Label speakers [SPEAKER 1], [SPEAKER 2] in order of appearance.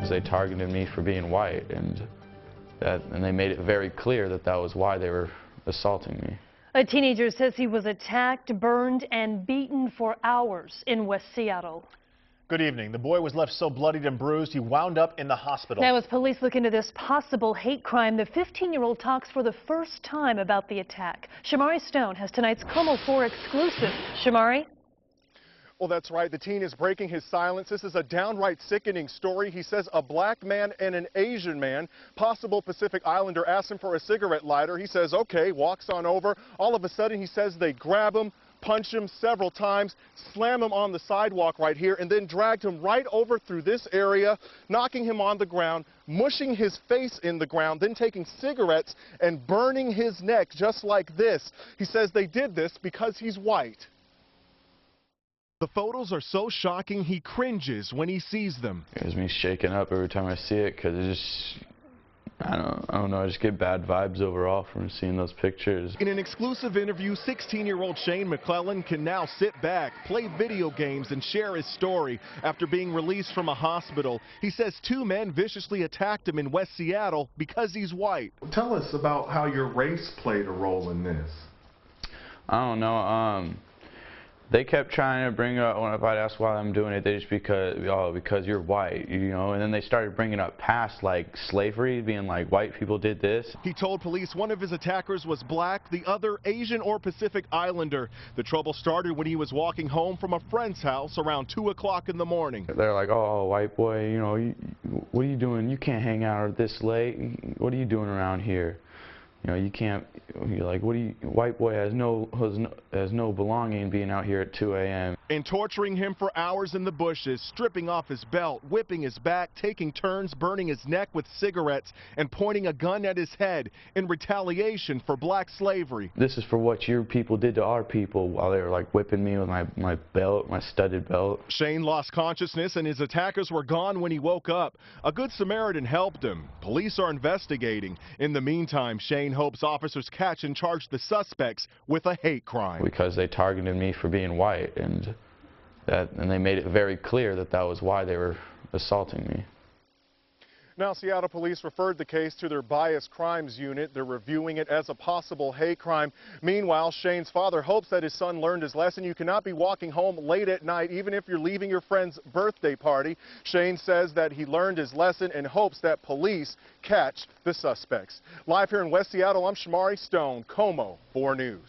[SPEAKER 1] because they targeted me for being white, and they made it very clear that that was why they were assaulting me.
[SPEAKER 2] A teenager says he was attacked, burned, and beaten for hours in West Seattle.
[SPEAKER 3] Good evening. The boy was left so bloodied and bruised he wound up in the hospital.
[SPEAKER 2] Now, as police look into this possible hate crime, the 15-year-old talks for the first time about the attack. Shomari Stone has tonight's Komo 4 exclusive. Shomari?
[SPEAKER 4] Well, that's right. The teen is breaking his silence. This is a downright sickening story. He says a black man and an Asian man, possible Pacific Islander, asked him for a cigarette lighter. He says, okay, walks on over. All of a sudden, he says they grab him, punch him several times, slam him on the sidewalk right here, and then dragged him right over through this area, knocking him on the ground, mushing his face in the ground, then taking cigarettes and burning his neck just like this. He says they did this because he's white. The photos are so shocking he cringes when he sees them.
[SPEAKER 1] It has me shaken up every time I see it because it just, I don't know, I just get bad vibes overall from seeing those pictures.
[SPEAKER 4] In an exclusive interview, 16-year-old McClellan can now sit back, play video games, and share his story after being released from a hospital. He says two men viciously attacked him in West Seattle because he's white. Tell us about how your race played a role in this.
[SPEAKER 1] I don't know. They kept trying to bring up, when I'd ask why I'm doing it, they just because you're white, you know, and then they started bringing up past, like, slavery, being like, white people did this.
[SPEAKER 4] He told police one of his attackers was black, the other Asian or Pacific Islander. The trouble started when he was walking home from a friend's house around 2 o'clock in the morning.
[SPEAKER 1] They're like, oh, white boy, you know, what are you doing? You can't hang out this late. What are you doing around here? You know, you can't, you're like, what do you, white boy has no belonging being out here at 2 a.m.
[SPEAKER 4] And torturing him for hours in the bushes, stripping off his belt, whipping his back, taking turns, burning his neck with cigarettes, and pointing a gun at his head in retaliation for black slavery.
[SPEAKER 1] This is for what your people did to our people while they were like whipping me with my belt, my studded belt.
[SPEAKER 4] Shane lost consciousness and his attackers were gone when he woke up. A good Samaritan helped him. Police are investigating. In the meantime, Shane hopes officers catch and charge the suspects with a hate crime.
[SPEAKER 1] Because they targeted me for being white, and they made it very clear that that was why they were assaulting me.
[SPEAKER 4] Now, Seattle police referred the case to their bias crimes unit. They're reviewing it as a possible hate crime. Meanwhile, Shane's father hopes that his son learned his lesson. You cannot be walking home late at night, even if you're leaving your friend's birthday party. Shane says that he learned his lesson and hopes that police catch the suspects. Live here in West Seattle, I'm Shomari Stone, Komo 4 News.